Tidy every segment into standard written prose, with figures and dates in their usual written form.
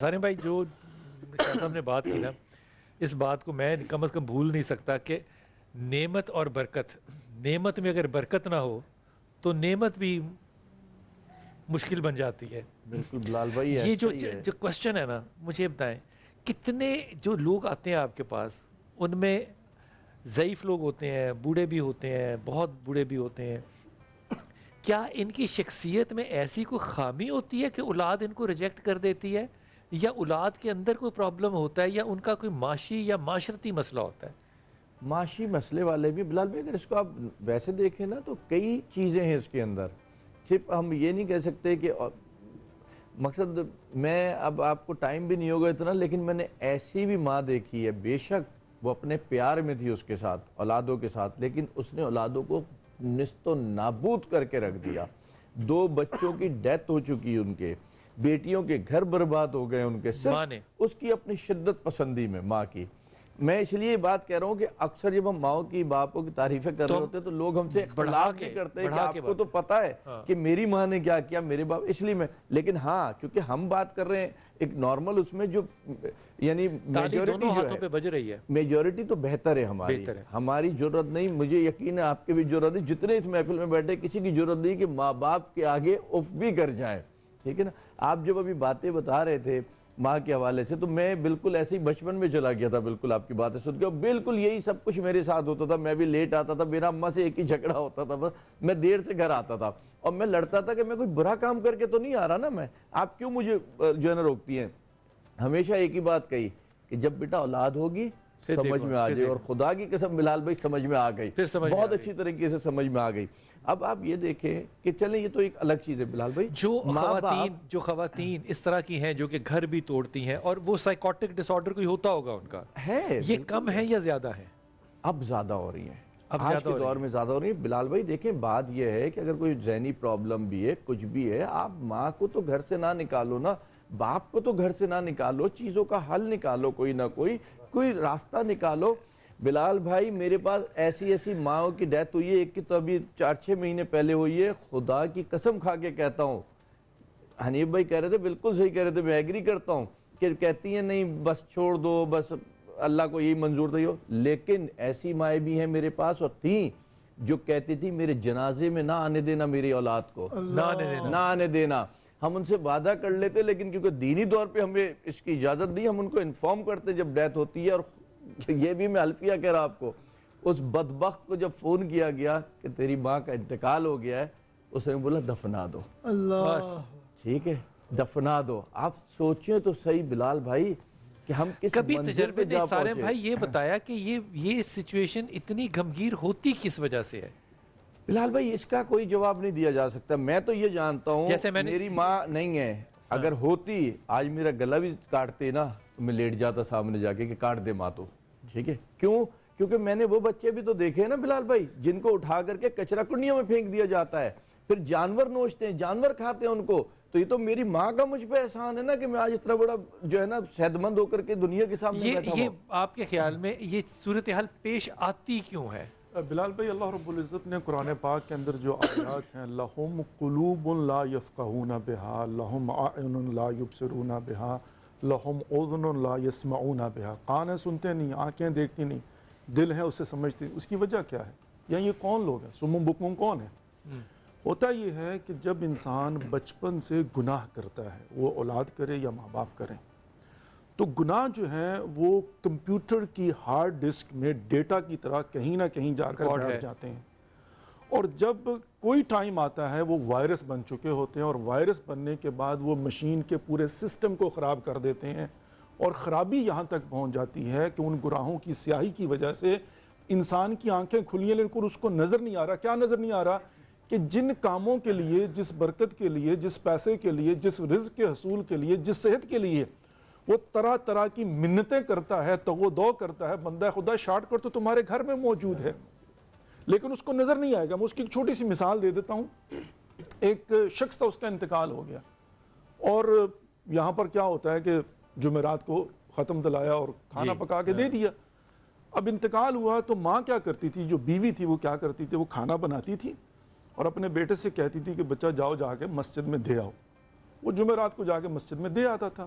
سارے بھائی جو شاہ صاحب نے بات کی نا، اس بات کو میں کم از کم بھول نہیں سکتا کہ نعمت اور برکت، نعمت میں اگر برکت نہ ہو تو نعمت بھی مشکل بن جاتی ہے۔ بالکل بلال بھائی یہ ایسا ہی ہے۔ جو کوشچن ہے نا، مجھے بتائیں کتنے جو لوگ آتے ہیں آپ کے پاس، ان میں ضعیف لوگ ہوتے ہیں، بوڑھے بھی ہوتے ہیں، بہت بوڑھے بھی ہوتے ہیں، کیا ان کی شخصیت میں ایسی کوئی خامی ہوتی ہے کہ اولاد ان کو ریجیکٹ کر دیتی ہے، یا اولاد کے اندر کوئی پرابلم ہوتا ہے، یا ان کا کوئی معاشی یا معاشرتی مسئلہ ہوتا ہے؟ معاشی مسئلے والے بھی بلال بھائی، اگر اس کو آپ ویسے دیکھیں نا تو کئی چیزیں ہیں اس کے اندر۔ صرف ہم یہ نہیں کہہ سکتے کہ مقصد، میں اب آپ کو ٹائم بھی نہیں ہوگا اتنا، لیکن میں نے ایسی بھی ماں دیکھی ہے، بے شک وہ اپنے پیار میں تھی اس کے ساتھ، اولادوں کے ساتھ، لیکن اس نے اولادوں کو نست و نابود کر کے رکھ دیا۔ 2 بچوں کی ڈیتھ ہو چکی ان کے، بیٹیوں کے گھر برباد ہو گئے ان کے، ماں نے صرف اس کی اپنی شدت پسندی میں، ماں کی۔ میں اس لیے بات کہہ رہا ہوں کہ اکثر جب ہم ماؤں کی باپوں کی تعریفیں کر رہے ہوتے ہیں تو لوگ ہم سے اختلاف نہیں کرتے کہ آپ کو تو پتہ ہے کہ میری ماں نے کیا کیا، میرے باپ، اس لیے میں، لیکن ہاں کیونکہ ہم بات کر رہے ہیں ایک نارمل، اس میں جو یعنی میجورٹی جو ہاتھوں پہ بج رہی ہے، میجورٹی تو بہتر ہے ہماری، ہماری ضرورت نہیں، مجھے یقین ہے آپ کی بھی ضرورت نہیں، جتنے اس محفل میں بیٹھے کسی کی ضرورت نہیں کہ ماں باپ کے آگے اف بھی کر جائیں، ٹھیک ہے نا۔ آپ جب ابھی باتیں بتا رہے تھے ماں کے حوالے سے، تو میں بالکل ایسے ہی بچپن میں چلا گیا تھا، بالکل آپ کی باتیں سن کے، اور بالکل یہی سب کچھ میرے ساتھ ہوتا تھا۔ میں بھی لیٹ آتا تھا، میرا اماں سے ایک ہی جھگڑا ہوتا تھا، بس میں دیر سے گھر آتا تھا، اور میں لڑتا تھا کہ میں کوئی برا کام کر کے تو نہیں آ رہا نا، میں آپ کیوں مجھے جو ہے نا روکتی ہیں۔ ہمیشہ ایک ہی بات کہی کہ جب بیٹا اولاد ہوگی سمجھ میں آ جائے، اور خدا کی قسم بلال بھائی سمجھ میں آ گئی، بہت اچھی طریقے سے سمجھ میں آ گئی۔ اب آپ یہ دیکھیں کہ چلیں یہ تو ایک الگ چیز ہے بلال بھائی، جو خواتین اس طرح کی ہیں جو کہ گھر بھی توڑتی ہیں، اور وہ سائیکوٹک ڈس آرڈر کوئی ہوتا ہوگا ان کا، ہے یہ کم ہے یا زیادہ ہے؟ اب زیادہ ہو رہی ہیں، آج کے دور میں زیادہ ہو رہی ہیں بلال بھائی۔ دیکھیں بات یہ ہے کہ اگر کوئی ذہنی پرابلم بھی ہے، کچھ بھی ہے، آپ ماں کو تو گھر سے نہ نکالو نا، باپ کو تو گھر سے نہ نکالو، چیزوں کا حل نکالو، کوئی نہ کوئی راستہ نکالو۔ بلال بھائی میرے پاس ایسی ماں کی ڈیتھ ہوئی ہے، ایک کی تو ابھی 4-6 مہینے پہلے ہوئی ہے، خدا کی قسم کھا کے کہتا ہوں، حنیف بھائی کہہ رہے تھے، بالکل صحیح کہہ رہے تھے، میں ایگری کرتا ہوں کہ کہتی ہیں نہیں بس چھوڑ دو، بس اللہ کو یہی منظور تھا، لیکن ایسی مائیں بھی ہیں میرے پاس اور تھیں جو کہتی تھی میرے جنازے میں نہ آنے دینا میری اولاد کو، نہ آنے دینا۔ ہم ان سے وعدہ کر لیتے، لیکن کیونکہ دینی طور پہ ہمیں اس کی اجازت دی، ہم ان کو انفارم کرتے جب ڈیتھ ہوتی ہے۔ اور یہ بھی میں الفیہ کہہ رہا آپ کو، اس بدبخت کو جب فون کیا گیا کہ تیری ماں کا انتقال ہو گیا ہے، اس نے بولا دفنا دو، ٹھیک ہے دفنا دو۔ آپ سوچیں تو صحیح بلال بھائی کہ ہم کس منزل پہ جا سارے پہنچے۔ بھائی یہ بتایا کہ یہ سچویشن اتنی گمگیر ہوتی کس وجہ سے ہے؟ بلال بھائی اس کا کوئی جواب نہیں دیا جا سکتا، میں تو یہ جانتا ہوں میری ماں نہیں ہے، اگر ہوتی آج میرا گلا بھی کاٹتے نا تو میں لیٹ جاتا سامنے جا کے کہ کاٹ دے ماں تو، ٹھیک ہے، کیوں؟ کیونکہ میں نے وہ بچے بھی تو دیکھے نا بلال بھائی جن کو اٹھا کر کے کچرا کنڈیوں میں پھینک دیا جاتا ہے، پھر جانور نوچتے ہیں، جانور کھاتے ہیں ان کو۔ تو یہ تو میری ماں کا مجھ پہ احسان ہے نا کہ میں آج اتنا بڑا جو ہے نا صحت مند ہو کر کے دنیا کے سامنے بیٹھا ہوں۔ یہ آپ کے خیال میں یہ صورتحال پیش آتی کیوں ہے؟ بلال بھائی اللہ رب العزت نے قرآن پاک کے اندر جو آیات ہیں، لَهُمْ قُلُوبٌ لَا يَفْقَهُونَ بِهَا لَهُمْ أَعْيُنٌ لَا يُبْصِرُونَ بِهَا لَهُمْ أُذُنٌ لَا يَسْمَعُونَ بِهَا، کان ہیں سنتے نہیں، آنکھیں دیکھتی نہیں، دل ہے اسے سمجھتی نہیں۔ اس کی وجہ کیا ہے؟ یا یہ کون لوگ ہیں؟ سمم بکم کون ہے؟ ہوتا یہ ہے کہ جب انسان بچپن سے گناہ کرتا ہے، وہ اولاد کرے یا ماں باپ کریں، تو گناہ جو ہیں وہ کمپیوٹر کی ہارڈ ڈسک میں ڈیٹا کی طرح کہیں نہ کہیں جا کر بیٹھ جاتے ہیں، اور جب کوئی ٹائم آتا ہے وہ وائرس بن چکے ہوتے ہیں، اور وائرس بننے کے بعد وہ مشین کے پورے سسٹم کو خراب کر دیتے ہیں، اور خرابی یہاں تک پہنچ جاتی ہے کہ ان گناہوں کی سیاہی کی وجہ سے انسان کی آنکھیں کھلی ہیں لیکن اس کو نظر نہیں آ رہا۔ کیا نظر نہیں آ رہا؟ کہ جن کاموں کے لیے، جس برکت کے لیے، جس پیسے کے لیے، جس رزق کے حصول کے لیے، جس صحت کے لیے وہ طرح طرح کی منتیں کرتا ہے، تغو دو کرتا ہے، بندہ خدا شارٹ کٹ تو تمہارے گھر میں موجود ہے لیکن اس کو نظر نہیں آئے گا۔ میں اس کی ایک چھوٹی سی مثال دے دیتا ہوں۔ ایک شخص تھا، اس کا انتقال ہو گیا، اور یہاں پر کیا ہوتا ہے کہ جمعرات کو ختم دلایا اور کھانا پکا کے دے دیا۔ اب انتقال ہوا تو ماں کیا کرتی تھی، جو بیوی تھی وہ کیا کرتی تھی، وہ کھانا بناتی تھی اور اپنے بیٹے سے کہتی تھی کہ بچہ جاؤ جا کے مسجد میں دے آؤ۔ وہ جمعرات کو جا کے مسجد میں دے آتا تھا۔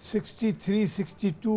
63 62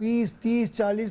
20 30 40